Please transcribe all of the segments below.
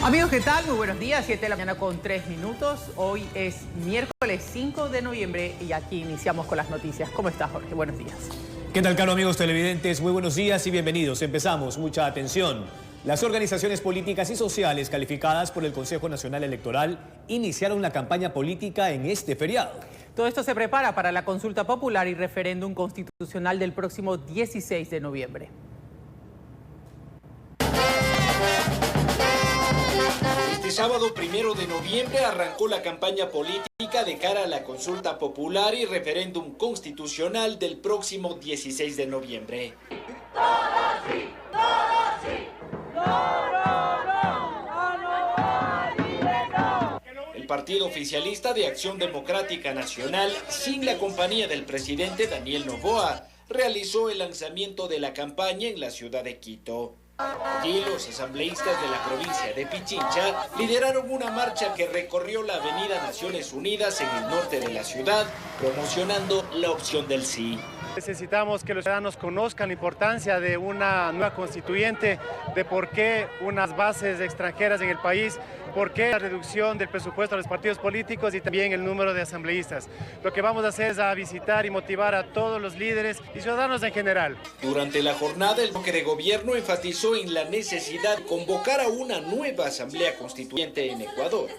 Amigos, ¿qué tal? Muy buenos días, 7 de la mañana con 3 minutos. Hoy es miércoles 5 de noviembre y aquí iniciamos con las noticias. ¿Cómo estás, Jorge? Buenos días. ¿Qué tal, Carlos, amigos televidentes? Muy buenos días y bienvenidos. Empezamos. Mucha atención. Las organizaciones políticas y sociales calificadas por el Consejo Nacional Electoral iniciaron la campaña política en este feriado. Todo esto se prepara para la consulta popular y referéndum constitucional del próximo 16 de noviembre. Este sábado 1 de noviembre arrancó la campaña política de cara a la consulta popular y referéndum constitucional del próximo 16 de noviembre. ¡Todo sí! ¡Todo sí! El partido oficialista de Acción Democrática Nacional, sin la compañía del presidente Daniel Noboa, realizó el lanzamiento de la campaña en la ciudad de Quito. Allí los asambleístas de la provincia de Pichincha lideraron una marcha que recorrió la avenida Naciones Unidas en el norte de la ciudad, promocionando la opción del sí. Necesitamos que los ciudadanos conozcan la importancia de una nueva constituyente, de por qué unas bases extranjeras en el país, por qué la reducción del presupuesto a los partidos políticos y también el número de asambleístas. Lo que vamos a hacer es a visitar y motivar a todos los líderes y ciudadanos en general. Durante la jornada, el bloque de gobierno enfatizó en la necesidad de convocar a una nueva asamblea constituyente en Ecuador.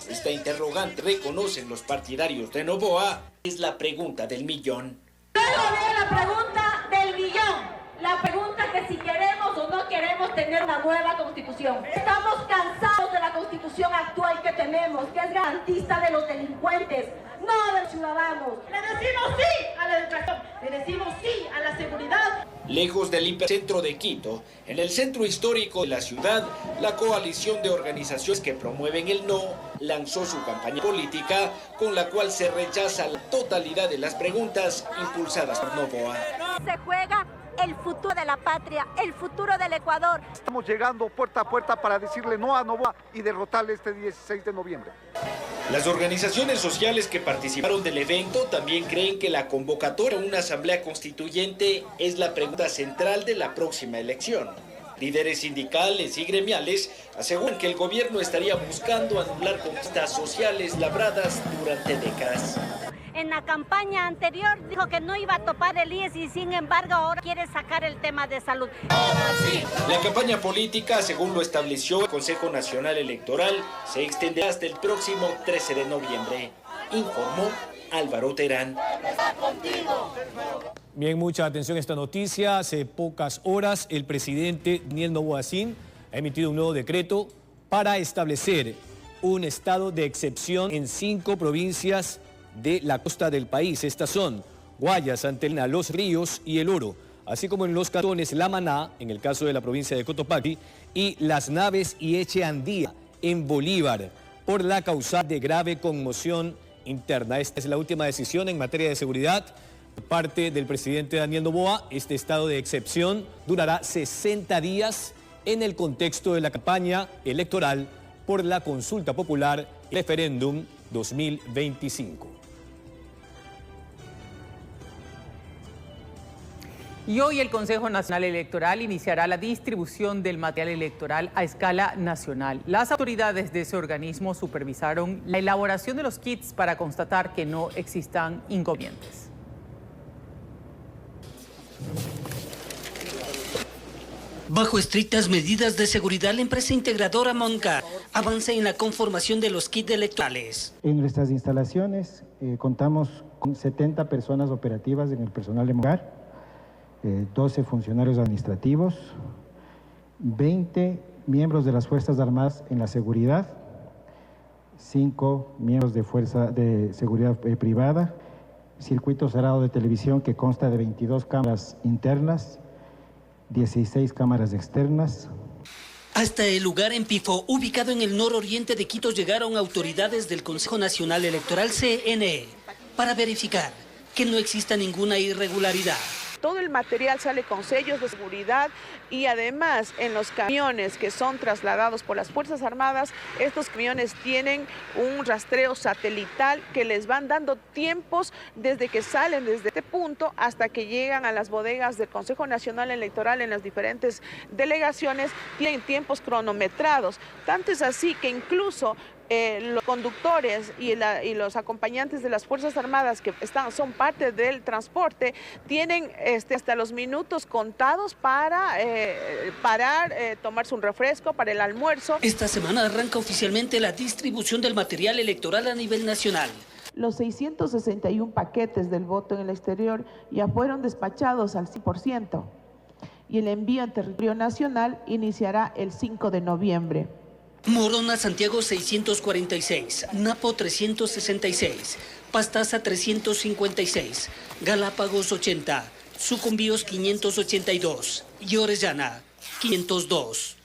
Esta interrogante, reconocen los partidarios de Noboa, es la pregunta del millón. Luego viene la pregunta del millón. La pregunta que si queremos o no queremos tener una nueva constitución. Estamos cansados de la constitución actual que tenemos, que es garantista de los delincuentes, no de los ciudadanos. Le decimos sí a la educación, le decimos sí a la seguridad. Lejos del hipercentro de Quito, en el centro histórico de la ciudad, la coalición de organizaciones que promueven el no lanzó su campaña política, con la cual se rechaza la totalidad de las preguntas impulsadas por Noboa. Se juega el futuro de la patria, el futuro del Ecuador. Estamos llegando puerta a puerta para decirle no a Noboa y derrotarle este 16 de noviembre. Las organizaciones sociales que participaron del evento también creen que la convocatoria a una asamblea constituyente es la pregunta central de la próxima elección. Líderes sindicales y gremiales aseguran que el gobierno estaría buscando anular conquistas sociales labradas durante décadas. En la campaña anterior dijo que no iba a topar el IES y sin embargo ahora quiere sacar el tema de salud. La campaña política, según lo estableció el Consejo Nacional Electoral, se extenderá hasta el próximo 13 de noviembre, informó Álvaro Terán. Bien, mucha atención a esta noticia. Hace pocas horas el presidente Daniel Noboa ha emitido un nuevo decreto para establecer un estado de excepción en 5 provincias de la costa del país. Estas son Guayas, Santa Elena, Los Ríos y El Oro, así como en los cantones La Maná, en el caso de la provincia de Cotopaxi, y Las Naves y Echeandía, en Bolívar, por la causa de grave conmoción interna. Esta es la última decisión en materia de seguridad por parte del presidente Daniel Noboa. Este estado de excepción durará 60 días en el contexto de la campaña electoral por la consulta popular referéndum 2025. Y hoy el Consejo Nacional Electoral iniciará la distribución del material electoral a escala nacional. Las autoridades de ese organismo supervisaron la elaboración de los kits para constatar que no existan inconvenientes. Bajo estrictas medidas de seguridad, la empresa integradora Monca avanza en la conformación de los kits electorales. En nuestras instalaciones contamos con 70 personas operativas en el personal de Monca, 12 funcionarios administrativos, 20 miembros de las Fuerzas Armadas en la seguridad, 5 miembros de Fuerza de Seguridad Privada, circuito cerrado de televisión que consta de 22 cámaras internas, 16 cámaras externas. Hasta el lugar en Pifo, ubicado en el nororiente de Quito, llegaron autoridades del Consejo Nacional Electoral, CNE, para verificar que no exista ninguna irregularidad. todo el material sale con sellos de seguridad y además en los camiones que son trasladados por las Fuerzas Armadas, estos camiones tienen un rastreo satelital que les van dando tiempos desde que salen desde este punto hasta que llegan a las bodegas del Consejo Nacional Electoral en las diferentes delegaciones, tienen tiempos cronometrados. Tanto es así que incluso los conductores y los acompañantes de las Fuerzas Armadas que son parte del transporte tienen hasta los minutos contados para parar, tomarse un refresco para el almuerzo. Esta semana arranca oficialmente la distribución del material electoral a nivel nacional. Los 661 paquetes del voto en el exterior ya fueron despachados al 100% y el envío en territorio nacional iniciará el 5 de noviembre. Morona, Santiago 646, Napo 366, Pastaza 356, Galápagos 80, Sucumbíos 582 y Orellana 502.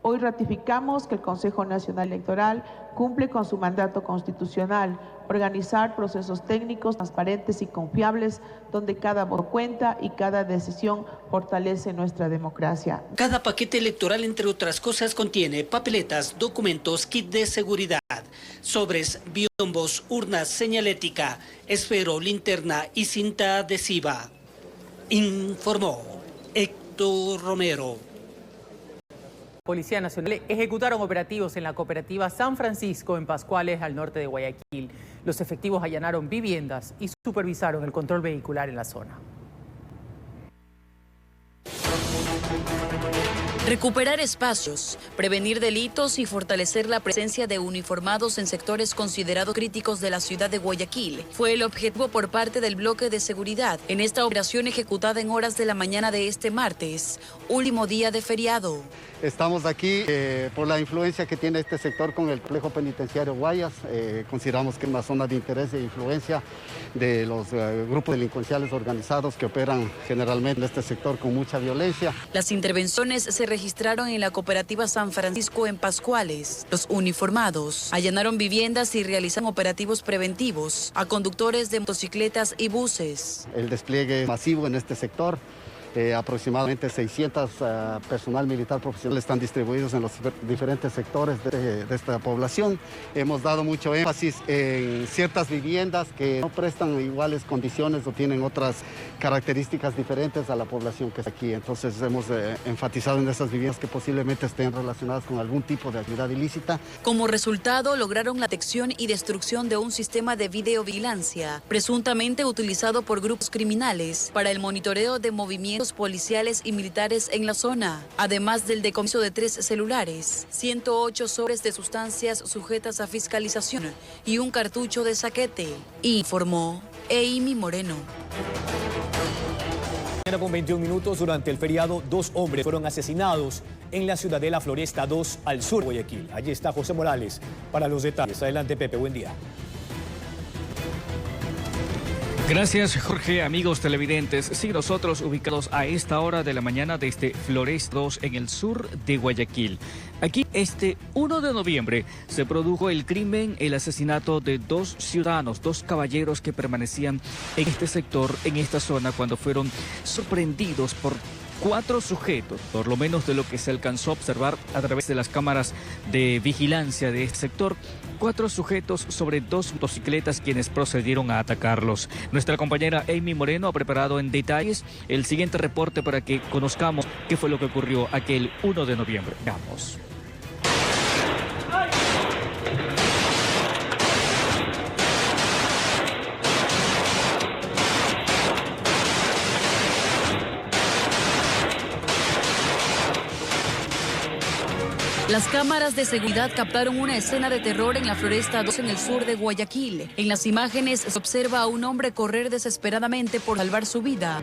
Hoy ratificamos que el Consejo Nacional Electoral cumple con su mandato constitucional, organizar procesos técnicos transparentes y confiables donde cada voto cuenta y cada decisión fortalece nuestra democracia. Cada paquete electoral, entre otras cosas, contiene papeletas, documentos, kit de seguridad, sobres, biombos, urnas, señalética, esfero, linterna y cinta adhesiva. Informó Héctor Romero. Policía Nacional ejecutaron operativos en la cooperativa San Francisco en Pascuales, al norte de Guayaquil. Los efectivos allanaron viviendas y supervisaron el control vehicular en la zona. Recuperar espacios, prevenir delitos y fortalecer la presencia de uniformados en sectores considerados críticos de la ciudad de Guayaquil fue el objetivo por parte del bloque de seguridad en esta operación ejecutada en horas de la mañana de este martes, último día de feriado. Estamos aquí por la influencia que tiene este sector con el complejo penitenciario Guayas. Consideramos que es una zona de interés e influencia de los grupos delincuenciales organizados que operan generalmente en este sector con mucha violencia. Las intervenciones se registraron en la cooperativa San Francisco en Pascuales. Los uniformados allanaron viviendas y realizaron operativos preventivos a conductores de motocicletas y buses. El despliegue masivo en este sector. Aproximadamente 600 personal militar profesional están distribuidos en los diferentes sectores de esta población. Hemos dado mucho énfasis en ciertas viviendas que no prestan iguales condiciones o tienen otras características diferentes a la población que está aquí. Entonces hemos enfatizado en esas viviendas que posiblemente estén relacionadas con algún tipo de actividad ilícita. Como resultado, lograron la detección y destrucción de un sistema de videovigilancia, presuntamente utilizado por grupos criminales para el monitoreo de movimientos policiales y militares en la zona, además del decomiso de 3 celulares, 108 sobres de sustancias sujetas a fiscalización y un cartucho de saquete, informó Amy Moreno. Con 21 minutos, durante el feriado, 2 hombres fueron asesinados en la ciudad de La Floresta 2, al sur de Guayaquil. Allí está José Morales para los detalles. Adelante, Pepe, buen día. Gracias, Jorge. Amigos televidentes, sí, nosotros ubicados a esta hora de la mañana desde Floresta 2 en el sur de Guayaquil. Aquí, este 1 de noviembre, se produjo el crimen, el asesinato de 2 ciudadanos, 2 caballeros que permanecían en este sector, en esta zona, cuando fueron sorprendidos por 4 sujetos, por lo menos de lo que se alcanzó a observar a través de las cámaras de vigilancia de este sector. 4 sujetos sobre 2 motocicletas quienes procedieron a atacarlos. Nuestra compañera Amy Moreno ha preparado en detalles el siguiente reporte para que conozcamos qué fue lo que ocurrió aquel 1 de noviembre. Vamos. Las cámaras de seguridad captaron una escena de terror en la Floresta 2 en el sur de Guayaquil. En las imágenes se observa a un hombre correr desesperadamente por salvar su vida.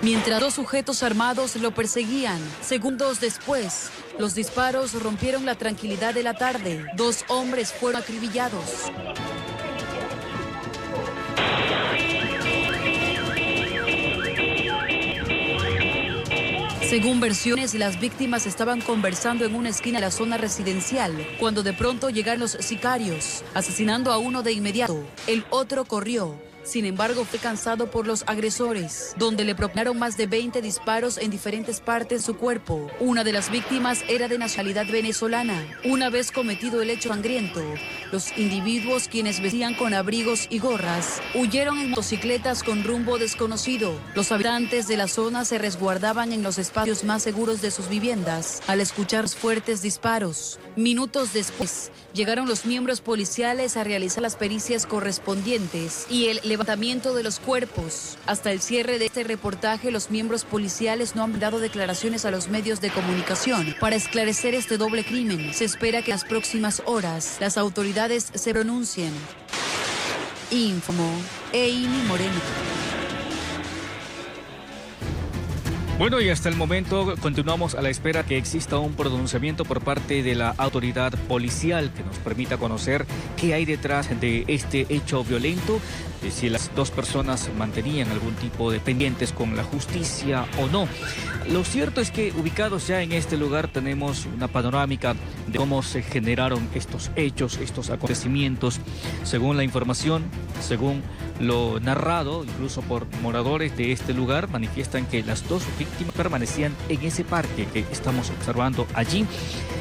Mientras 2 sujetos armados lo perseguían. Segundos después, los disparos rompieron la tranquilidad de la tarde. 2 hombres fueron acribillados. Según versiones, las víctimas estaban conversando en una esquina de la zona residencial cuando de pronto llegaron los sicarios, asesinando a uno de inmediato. El otro corrió. Sin embargo, fue alcanzado por los agresores, donde le propinaron más de 20 disparos en diferentes partes de su cuerpo. Una de las víctimas era de nacionalidad venezolana. Una vez cometido el hecho sangriento, los individuos, quienes vestían con abrigos y gorras, huyeron en motocicletas con rumbo desconocido. Los habitantes de la zona se resguardaban en los espacios más seguros de sus viviendas al escuchar fuertes disparos. Minutos después, llegaron los miembros policiales a realizar las pericias correspondientes y el levantamiento de los cuerpos. Hasta el cierre de este reportaje, los miembros policiales no han dado declaraciones a los medios de comunicación para esclarecer este doble crimen. Se espera que en las próximas horas las autoridades se pronuncien. Informó Eini Moreno. Bueno, y hasta el momento continuamos a la espera que exista un pronunciamiento por parte de la autoridad policial que nos permita conocer qué hay detrás de este hecho violento, si las dos personas mantenían algún tipo de pendientes con la justicia o no. Lo cierto es que ubicados ya en este lugar tenemos una panorámica de cómo se generaron estos hechos, estos acontecimientos. Según la información, según lo narrado, incluso por moradores de este lugar, manifiestan que las dos víctimas permanecían en ese parque que estamos observando allí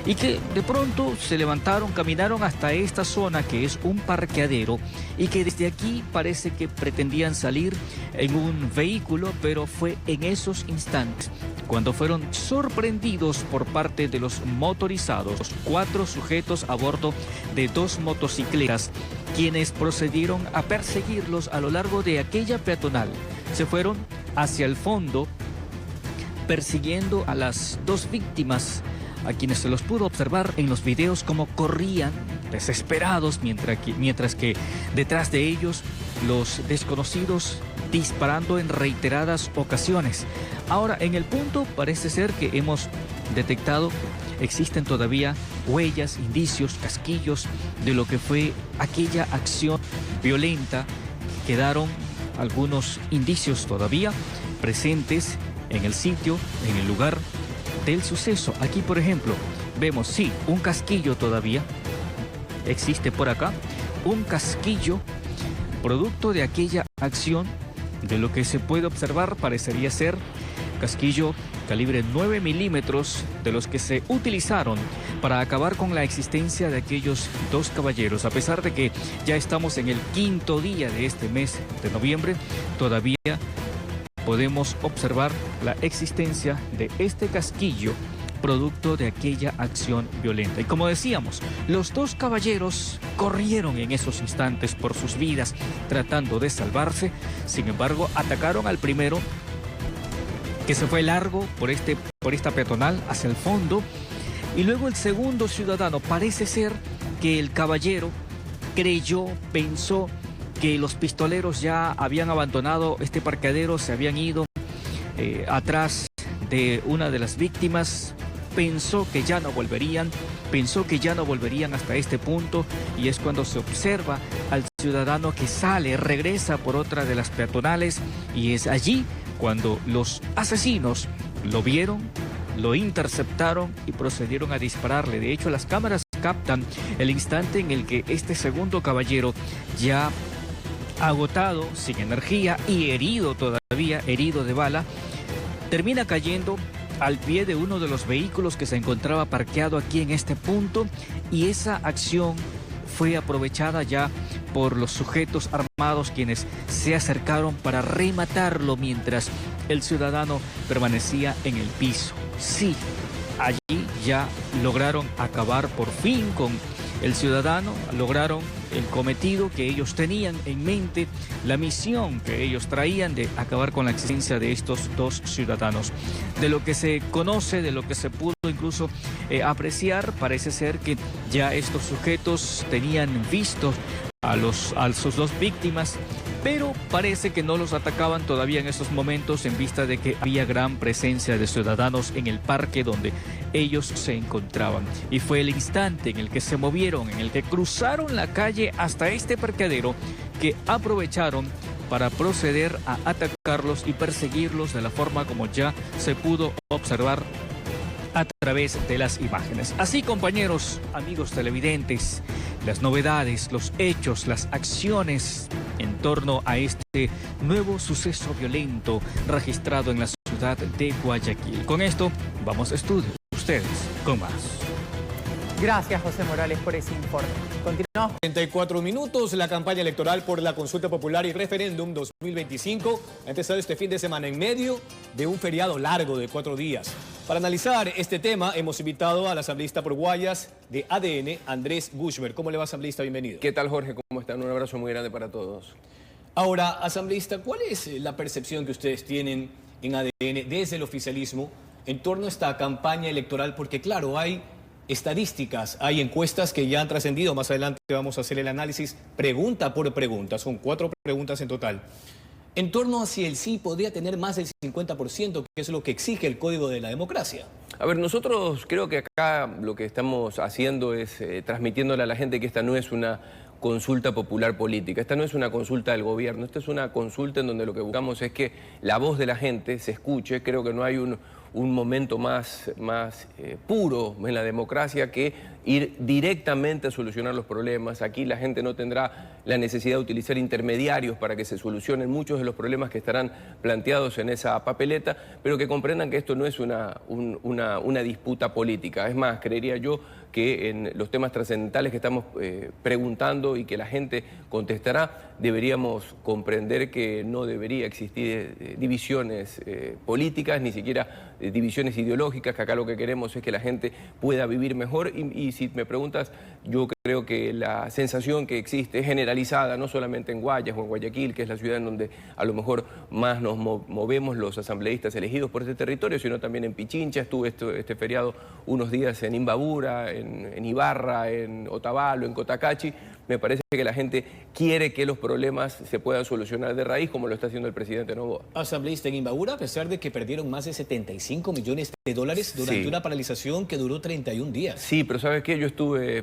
y que de pronto se levantaron, caminaron hasta esta zona que es un parqueadero y que desde aquí parece que pretendían salir en un vehículo, pero fue en esos instantes cuando fueron sorprendidos por parte de los motorizados, 4 sujetos a bordo de 2 motocicletas, quienes procedieron a perseguirlos a lo largo de aquella peatonal. Se fueron hacia el fondo persiguiendo a las 2 víctimas, a quienes se los pudo observar en los videos como corrían desesperados, mientras que detrás de ellos los desconocidos disparando en reiteradas ocasiones. Ahora, en el punto parece ser que hemos detectado, existen todavía huellas, indicios, casquillos de lo que fue aquella acción violenta. Quedaron algunos indicios todavía presentes en el sitio, en el lugar del suceso. Aquí, por ejemplo, vemos, sí, un casquillo todavía existe por acá, un casquillo producto de aquella acción. De lo que se puede observar, parecería ser casquillo calibre 9 milímetros de los que se utilizaron para acabar con la existencia de aquellos 2 caballeros. A pesar de que ya estamos en el 5º día de este mes de noviembre, todavía podemos observar la existencia de este casquillo producto de aquella acción violenta. Y como decíamos, los 2 caballeros corrieron en esos instantes por sus vidas tratando de salvarse. Sin embargo, atacaron al primero, que se fue largo por esta peatonal hacia el fondo, y luego el segundo ciudadano. Parece ser que el caballero pensó que los pistoleros ya habían abandonado este parqueadero, se habían ido atrás de una de las víctimas. Pensó que ya no volverían hasta este punto, y es cuando se observa al ciudadano que regresa por otra de las peatonales, y es allí cuando los asesinos lo vieron, lo interceptaron y procedieron a dispararle. De hecho, las cámaras captan el instante en el que este segundo caballero, ya agotado, sin energía y herido de bala, termina cayendo al pie de uno de los vehículos que se encontraba parqueado aquí en este punto, y esa acción fue aprovechada ya por los sujetos armados, quienes se acercaron para rematarlo mientras el ciudadano permanecía en el piso. Sí, allí ya lograron acabar por fin con el ciudadano, lograron el cometido que ellos tenían en mente, la misión que ellos traían de acabar con la existencia de estos 2 ciudadanos. De lo que se conoce, de lo que se pudo incluso apreciar, parece ser que ya estos sujetos tenían vistos a sus 2 víctimas, pero parece que no los atacaban todavía en esos momentos, en vista de que había gran presencia de ciudadanos en el parque donde ellos se encontraban. Y fue el instante en el que se movieron, en el que cruzaron la calle hasta este parqueadero, que aprovecharon para proceder a atacarlos y perseguirlos de la forma como ya se pudo observar a través de las imágenes. Así, compañeros, amigos televidentes, las novedades, los hechos, las acciones en torno a este nuevo suceso violento registrado en la ciudad de Guayaquil. Con esto, vamos a estudio. Ustedes con más. Gracias, José Morales, por ese informe. Continuamos. 34 minutos, la campaña electoral por la consulta popular y referéndum 2025 ha empezado este fin de semana en medio de un feriado largo de 4 días. Para analizar este tema hemos invitado al asambleísta por Guayas de ADN, Andrés Gushmer. ¿Cómo le va, asambleísta? Bienvenido. ¿Qué tal, Jorge? ¿Cómo están? Un abrazo muy grande para todos. Ahora, asambleísta, ¿cuál es la percepción que ustedes tienen en ADN desde el oficialismo en torno a esta campaña electoral? Porque claro, hay estadísticas, hay encuestas que ya han trascendido. Más adelante vamos a hacer el análisis pregunta por pregunta. Son 4 preguntas en total. En torno a si el sí podría tener más del 50%, que es lo que exige el Código de la Democracia. A ver, nosotros creo que acá lo que estamos haciendo es transmitiéndole a la gente que esta no es una consulta popular política, esta no es una consulta del gobierno, esta es una consulta en donde lo que buscamos es que la voz de la gente se escuche. Creo que no hay un momento más puro en la democracia que ir directamente a solucionar los problemas. Aquí la gente no tendrá la necesidad de utilizar intermediarios para que se solucionen muchos de los problemas que estarán planteados en esa papeleta, pero que comprendan que esto no es una disputa política. Es más, creería yo que en los temas trascendentales que estamos preguntando y que la gente contestará, deberíamos comprender que no debería existir divisiones políticas, ni siquiera divisiones ideológicas, que acá lo que queremos es que la gente pueda vivir mejor. Y si me preguntas, yo creo que la sensación que existe es generalizada, no solamente en Guayas o en Guayaquil, que es la ciudad en donde a lo mejor más nos movemos los asambleístas elegidos por este territorio, sino también en Pichincha. Estuve este feriado unos días en Imbabura, en Ibarra, en Otavalo, en Cotacachi. Me parece que la gente quiere que los problemas se puedan solucionar de raíz, como lo está haciendo el presidente Noboa. Asambleísta, en Imbabura, a pesar de que perdieron más de 75 millones de dólares durante una paralización que duró 31 días. Sí, pero ¿sabes qué? Yo estuve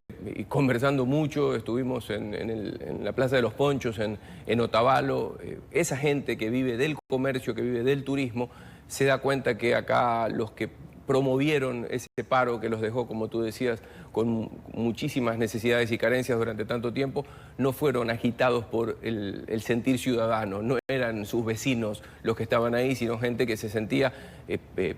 conversando mucho, estuvimos en la Plaza de los Ponchos, en Otavalo. Esa gente que vive del comercio, que vive del turismo, se da cuenta que acá los que promovieron ese paro que los dejó, como tú decías, con muchísimas necesidades y carencias durante tanto tiempo, no fueron agitados por el sentir ciudadano, no eran sus vecinos los que estaban ahí, sino gente que se sentía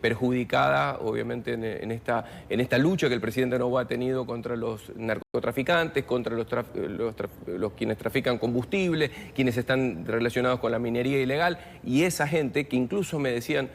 perjudicada, obviamente, en esta lucha que el presidente Noboa ha tenido contra los narcotraficantes, contra los quienes trafican combustible, quienes están relacionados con la minería ilegal, y esa gente que incluso me decían,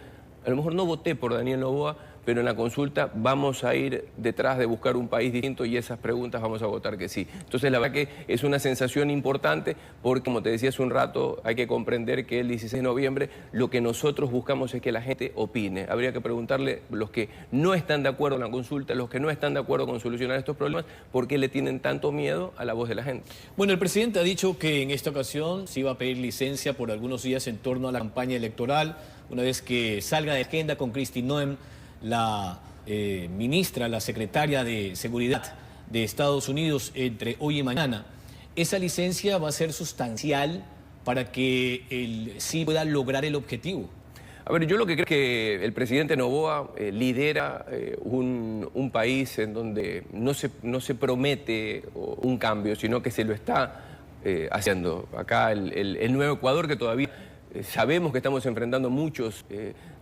a lo mejor no voté por Daniel Noboa, pero en la consulta vamos a ir detrás de buscar un país distinto y esas preguntas vamos a votar que sí. Entonces la verdad que es una sensación importante porque, como te decía hace un rato, hay que comprender que el 16 de noviembre lo que nosotros buscamos es que la gente opine. Habría que preguntarle a los que no están de acuerdo con la consulta, los que no están de acuerdo con solucionar estos problemas, ¿por qué le tienen tanto miedo a la voz de la gente? Bueno, el presidente ha dicho que en esta ocasión se iba a pedir licencia por algunos días en torno a la campaña electoral, una vez que salga de agenda con Kristi Noem, la ministra, la secretaria de Seguridad de Estados Unidos, entre hoy y mañana. ¿Esa licencia va a ser sustancial para que el sí pueda lograr el objetivo? A ver, yo lo que creo es que el presidente Noboa lidera un país en donde no se promete un cambio, sino que se lo está haciendo. Acá el nuevo Ecuador, que todavía sabemos que estamos enfrentando muchos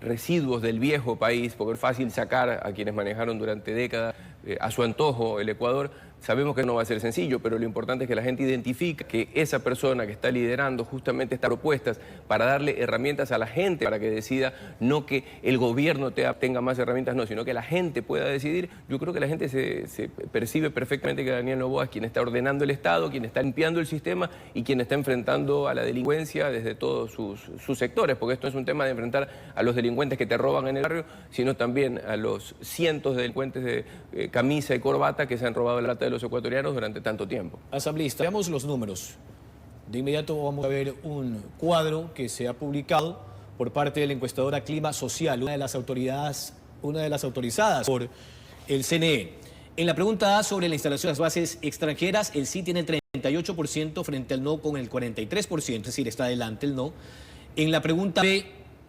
residuos del viejo país, porque es fácil sacar a quienes manejaron durante décadas a su antojo el Ecuador. Sabemos que no va a ser sencillo, pero lo importante es que la gente identifique que esa persona que está liderando justamente estas propuestas para darle herramientas a la gente para que decida, no que el gobierno tenga más herramientas, no, sino que la gente pueda decidir. Yo creo que la gente se percibe perfectamente que Daniel Noboa es quien está ordenando el Estado, quien está limpiando el sistema y quien está enfrentando a la delincuencia desde todos sus sectores, porque esto no es un tema de enfrentar a los delincuentes que te roban en el barrio, sino también a los cientos de delincuentes de camisa y corbata que se han robado la plata de los ecuatorianos durante tanto tiempo. Asambleísta, veamos los números. De inmediato vamos a ver un cuadro que se ha publicado por parte de la encuestadora Clima Social, una de las autorizadas por el CNE. En la pregunta A sobre la instalación de las bases extranjeras, el sí tiene el 38% frente al no con el 43%, es decir, está adelante el no. En la pregunta B,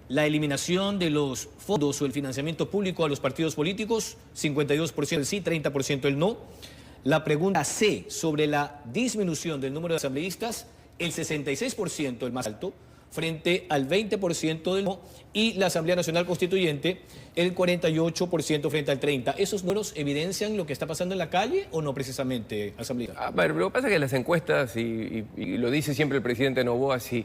la eliminación de los fondos o el financiamiento público a los partidos políticos, 52% el sí, 30% el no. La pregunta C sobre la disminución del número de asambleístas, el 66%, el más alto, frente al 20% del no, y la Asamblea Nacional Constituyente, el 48% frente al 30%. ¿Esos números evidencian lo que está pasando en la calle o no precisamente, asambleísta? A ver, lo que pasa es que las encuestas, y lo dice siempre el presidente Noboa, si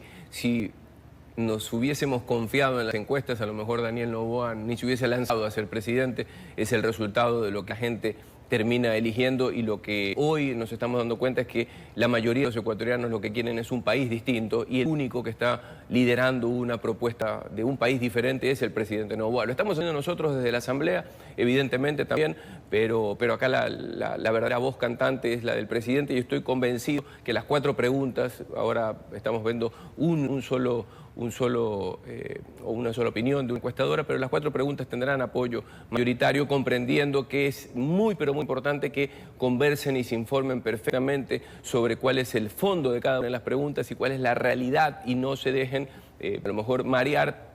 nos hubiésemos confiado en las encuestas, a lo mejor Daniel Noboa ni se hubiese lanzado a ser presidente. Es el resultado de lo que la gente termina eligiendo, y lo que hoy nos estamos dando cuenta es que la mayoría de los ecuatorianos lo que quieren es un país distinto, y el único que está liderando una propuesta de un país diferente es el presidente Noboa. Lo estamos haciendo nosotros desde la Asamblea, evidentemente también, pero acá la verdadera voz cantante es la del presidente, y estoy convencido que las 4 preguntas, ahora estamos viendo una sola opinión de una encuestadora, pero las 4 preguntas tendrán apoyo mayoritario, comprendiendo que es muy, pero muy importante que conversen y se informen perfectamente sobre cuál es el fondo de cada una de las preguntas y cuál es la realidad, y no se dejen a lo mejor marear.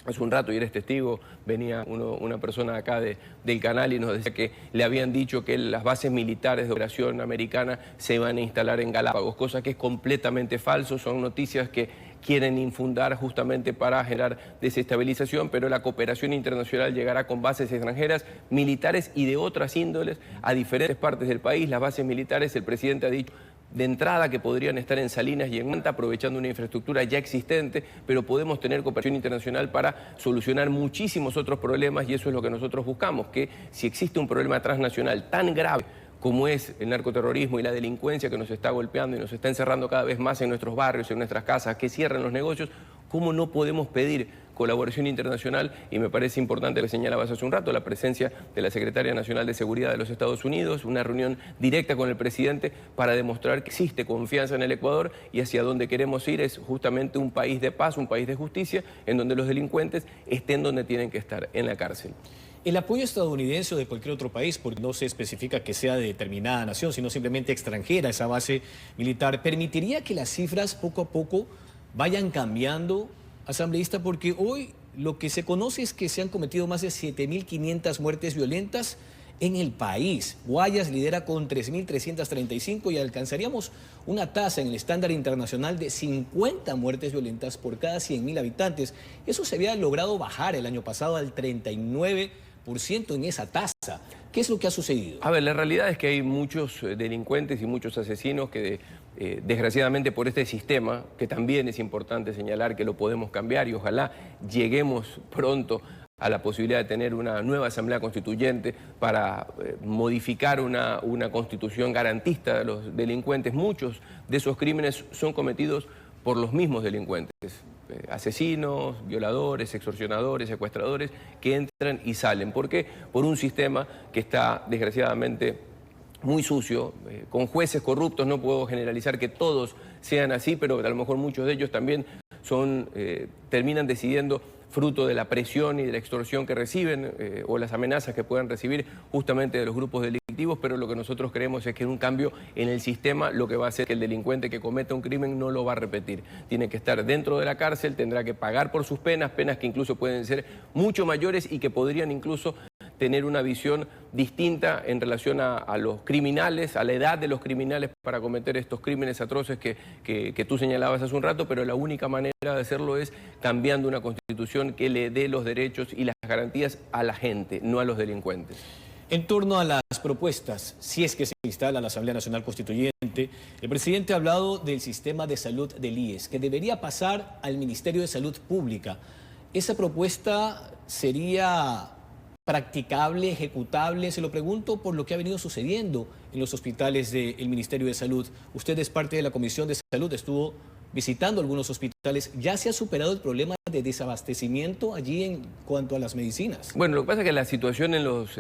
Hace un rato, y eres testigo, venía una persona acá del canal y nos decía que le habían dicho que las bases militares de operación americana se iban a instalar en Galápagos, cosa que es completamente falso. Son noticias que quieren infundar justamente para generar desestabilización, pero la cooperación internacional llegará con bases extranjeras, militares y de otras índoles a diferentes partes del país. Las bases militares, el presidente ha dicho de entrada que podrían estar en Salinas y en Manta, aprovechando una infraestructura ya existente, pero podemos tener cooperación internacional para solucionar muchísimos otros problemas, y eso es lo que nosotros buscamos, que si existe un problema transnacional tan grave como es el narcoterrorismo y la delincuencia que nos está golpeando y nos está encerrando cada vez más en nuestros barrios, en nuestras casas, que cierran los negocios, ¿cómo no podemos pedir colaboración internacional? Y me parece importante, le señalabas hace un rato, la presencia de la Secretaria Nacional de Seguridad de los Estados Unidos, una reunión directa con el presidente para demostrar que existe confianza en el Ecuador, y hacia donde queremos ir es justamente un país de paz, un país de justicia, en donde los delincuentes estén donde tienen que estar, en la cárcel. El apoyo estadounidense o de cualquier otro país, porque no se especifica que sea de determinada nación, sino simplemente extranjera, esa base militar, ¿permitiría que las cifras poco a poco vayan cambiando, asambleísta? Porque hoy lo que se conoce es que se han cometido más de 7.500 muertes violentas en el país. Guayas lidera con 3.335 y alcanzaríamos una tasa en el estándar internacional de 50 muertes violentas por cada 100.000 habitantes. Eso se había logrado bajar el año pasado al 39% en esa tasa. ¿Qué es lo que ha sucedido? A ver, la realidad es que hay muchos delincuentes y muchos asesinos que desgraciadamente por este sistema, que también es importante señalar que lo podemos cambiar, y ojalá lleguemos pronto a la posibilidad de tener una nueva Asamblea Constituyente para modificar una constitución garantista de los delincuentes. Muchos de esos crímenes son cometidos por los mismos delincuentes, asesinos, violadores, extorsionadores, secuestradores, que entran y salen. ¿Por qué? Por un sistema que está desgraciadamente muy sucio, con jueces corruptos. No puedo generalizar que todos sean así, pero a lo mejor muchos de ellos también terminan decidiendo fruto de la presión y de la extorsión que reciben o las amenazas que puedan recibir justamente de los grupos delictivos, pero lo que nosotros creemos es que un cambio en el sistema lo que va a hacer que el delincuente que cometa un crimen no lo va a repetir. Tiene que estar dentro de la cárcel, tendrá que pagar por sus penas que incluso pueden ser mucho mayores y que podrían incluso tener una visión distinta en relación a los criminales, a la edad de los criminales para cometer estos crímenes atroces que tú señalabas hace un rato, pero la única manera de hacerlo es cambiando una constitución que le dé los derechos y las garantías a la gente, no a los delincuentes. En torno a las propuestas, si es que se instala la Asamblea Nacional Constituyente, el presidente ha hablado del sistema de salud del IES, que debería pasar al Ministerio de Salud Pública. ¿Esa propuesta sería practicable, ejecutable? Se lo pregunto por lo que ha venido sucediendo en los hospitales del Ministerio de Salud. Usted es parte de la Comisión de Salud, estuvo visitando algunos hospitales. ¿Ya se ha superado el problema de desabastecimiento allí en cuanto a las medicinas? Bueno, lo que pasa es que la situación en los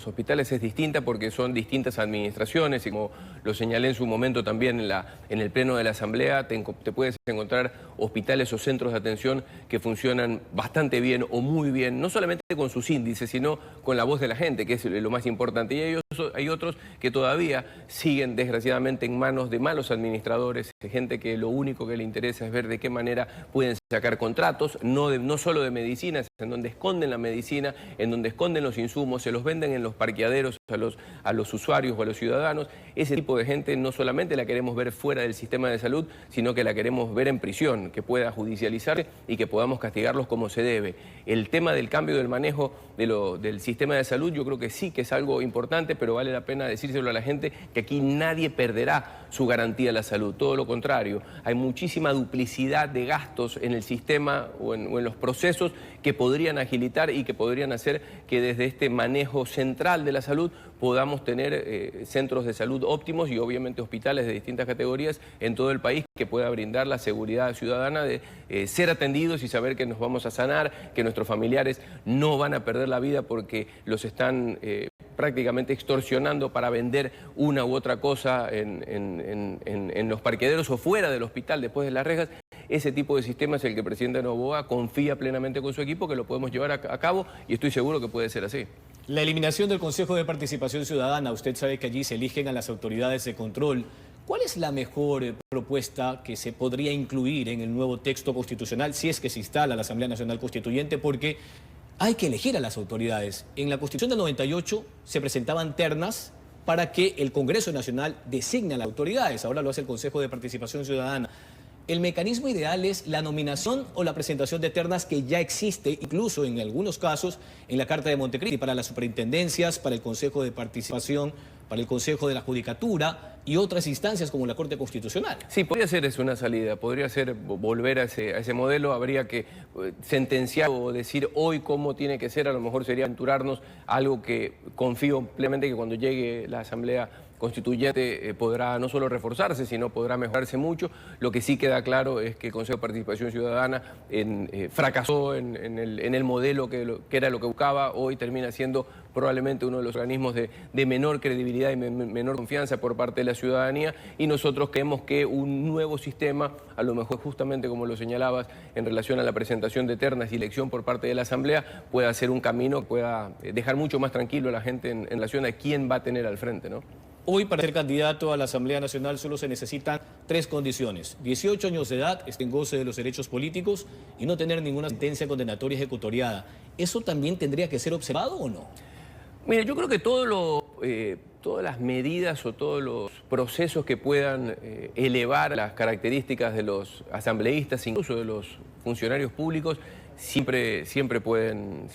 hospitales es distinta porque son distintas administraciones, y como lo señalé en su momento también en el pleno de la Asamblea, te puedes encontrar hospitales o centros de atención que funcionan bastante bien o muy bien, no solamente con sus índices, sino con la voz de la gente, que es lo más importante. Y ellos hay otros que todavía siguen desgraciadamente en manos de malos administradores, gente que lo único que le interesa es ver de qué manera pueden sacar contratos, no solo de medicinas, en donde esconden la medicina, en donde esconden los insumos, se los venden en los parqueaderos a los usuarios o a los ciudadanos. Ese tipo de gente no solamente la queremos ver fuera del sistema de salud, sino que la queremos ver en prisión, que pueda judicializarse y que podamos castigarlos como se debe. El tema del cambio del manejo del sistema de salud yo creo que sí que es algo importante, pero vale la pena decírselo a la gente que aquí nadie perderá su garantía de la salud, todo lo contrario. Hay muchísima duplicidad de gastos en el sistema o en los procesos que podrían agilitar y que podrían hacer que desde este manejo central de la salud podamos tener centros de salud óptimos y obviamente hospitales de distintas categorías en todo el país que pueda brindar la seguridad ciudadana de ser atendidos y saber que nos vamos a sanar, que nuestros familiares no van a perder la vida porque los están prácticamente extorsionando para vender una u otra cosa en los parqueaderos o fuera del hospital después de las rejas. Ese tipo de sistema es el que el presidente Noboa confía plenamente con su equipo que lo podemos llevar a cabo y estoy seguro que puede ser así. La eliminación del Consejo de Participación Ciudadana, usted sabe que allí se eligen a las autoridades de control. ¿Cuál es la mejor propuesta que se podría incluir en el nuevo texto constitucional si es que se instala la Asamblea Nacional Constituyente? Porque hay que elegir a las autoridades. En la Constitución del 98 se presentaban ternas para que el Congreso Nacional designe a las autoridades. Ahora lo hace el Consejo de Participación Ciudadana. ¿El mecanismo ideal es la nominación o la presentación de ternas que ya existe, incluso en algunos casos, en la Carta de Montecristi, para las superintendencias, para el Consejo de Participación, para el Consejo de la Judicatura y otras instancias como la Corte Constitucional? Sí, podría ser eso una salida, podría ser volver a ese modelo, habría que sentenciar o decir hoy cómo tiene que ser, a lo mejor sería aventurarnos a algo que confío plenamente que cuando llegue la Asamblea Constituyente podrá no solo reforzarse, sino podrá mejorarse mucho. Lo que sí queda claro es que el Consejo de Participación Ciudadana fracasó en el modelo que era lo que buscaba. Hoy termina siendo probablemente uno de los organismos de menor credibilidad y menor confianza por parte de la ciudadanía, y nosotros creemos que un nuevo sistema, a lo mejor justamente como lo señalabas en relación a la presentación de ternas y elección por parte de la Asamblea, pueda ser un camino que pueda dejar mucho más tranquilo a la gente en relación a quién va a tener al frente, ¿no? Hoy, para ser candidato a la Asamblea Nacional, solo se necesitan 3 condiciones: 18 años de edad, estar en goce de los derechos políticos y no tener ninguna sentencia condenatoria ejecutoriada. ¿Eso también tendría que ser observado o no? Mire, yo creo que todas las medidas o todos los procesos que puedan elevar las características de los asambleístas, incluso de los funcionarios públicos, siempre pueden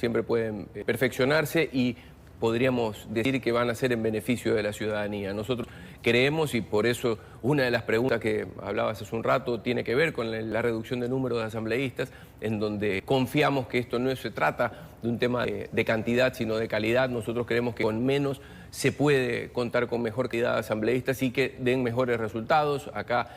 perfeccionarse y podríamos decir que van a ser en beneficio de la ciudadanía. Nosotros creemos, y por eso una de las preguntas que hablabas hace un rato tiene que ver con la reducción del número de asambleístas, en donde confiamos que esto no se trata de un tema de cantidad, sino de calidad. Nosotros creemos que con menos se puede contar con mejor calidad de asambleístas y que den mejores resultados. Acá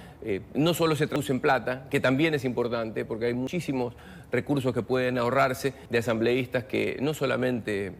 no solo se traduce en plata, que también es importante, porque hay muchísimos recursos que pueden ahorrarse de asambleístas que no solamente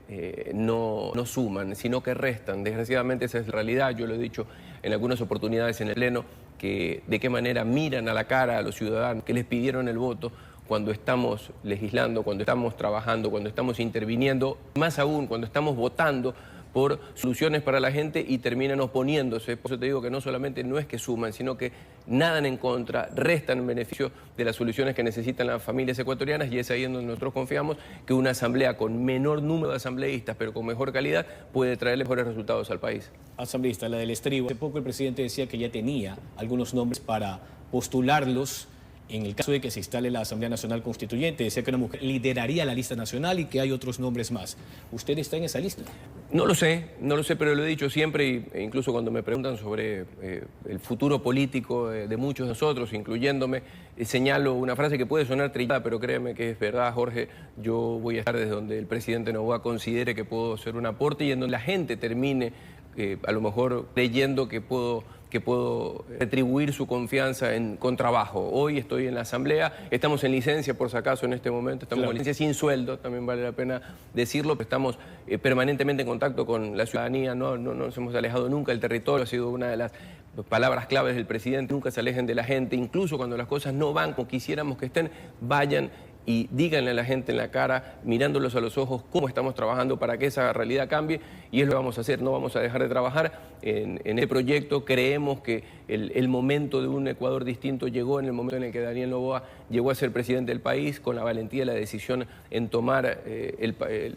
no suman, sino que restan. Desgraciadamente esa es la realidad. Yo lo he dicho en algunas oportunidades en el Pleno, que de qué manera miran a la cara a los ciudadanos que les pidieron el voto cuando estamos legislando, cuando estamos trabajando, cuando estamos interviniendo, más aún cuando estamos votando por soluciones para la gente y terminan oponiéndose. Por eso te digo que no solamente no es que suman, sino que nadan en contra, restan en beneficio de las soluciones que necesitan las familias ecuatorianas, y es ahí en donde nosotros confiamos que una asamblea con menor número de asambleístas, pero con mejor calidad, puede traerle mejores resultados al país. Asambleísta, la del estribo. Hace poco el presidente decía que ya tenía algunos nombres para postularlos en el caso de que se instale la Asamblea Nacional Constituyente. Decía que una mujer lideraría la lista nacional y que hay otros nombres más. ¿Usted está en esa lista? No lo sé, pero lo he dicho siempre, e incluso cuando me preguntan sobre el futuro político de muchos de nosotros, incluyéndome, señalo una frase que puede sonar trillada, pero créeme que es verdad, Jorge. Yo voy a estar desde donde el presidente Noboa considere que puedo ser un aporte y en donde la gente termine a lo mejor creyendo que puedo retribuir su confianza con trabajo. Hoy estoy en la Asamblea, estamos en licencia por si acaso en este momento, estamos en licencia sin sueldo, también vale la pena decirlo, pero estamos permanentemente en contacto con la ciudadanía, no nos hemos alejado nunca del territorio, ha sido una de las palabras claves del presidente: nunca se alejen de la gente, incluso cuando las cosas no van como quisiéramos que estén, vayan y díganle a la gente en la cara, mirándolos a los ojos, cómo estamos trabajando para que esa realidad cambie, y es lo que vamos a hacer. No vamos a dejar de trabajar en este proyecto. Creemos que el momento de un Ecuador distinto llegó en el momento en el que Daniel Noboa llegó a ser presidente del país, con la valentía y la decisión en tomar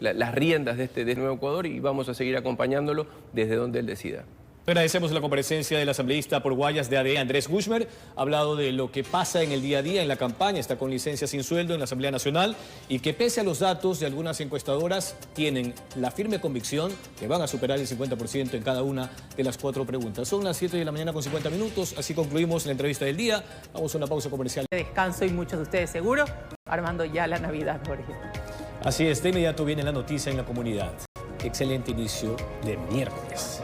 las riendas de este nuevo Ecuador, y vamos a seguir acompañándolo desde donde él decida. Agradecemos la comparecencia del asambleísta por Guayas de ADE, Andrés Guzmán. Ha hablado de lo que pasa en el día a día en la campaña, está con licencia sin sueldo en la Asamblea Nacional, y que pese a los datos de algunas encuestadoras, tienen la firme convicción que van a superar el 50% en cada una de las 4 preguntas. Son las 7 de la mañana con 50 minutos, así concluimos la entrevista del día. Vamos a una pausa comercial. Descanso, y muchos de ustedes seguro armando ya la Navidad, Jorge. Así es, de inmediato viene la noticia en la comunidad. Excelente inicio de miércoles.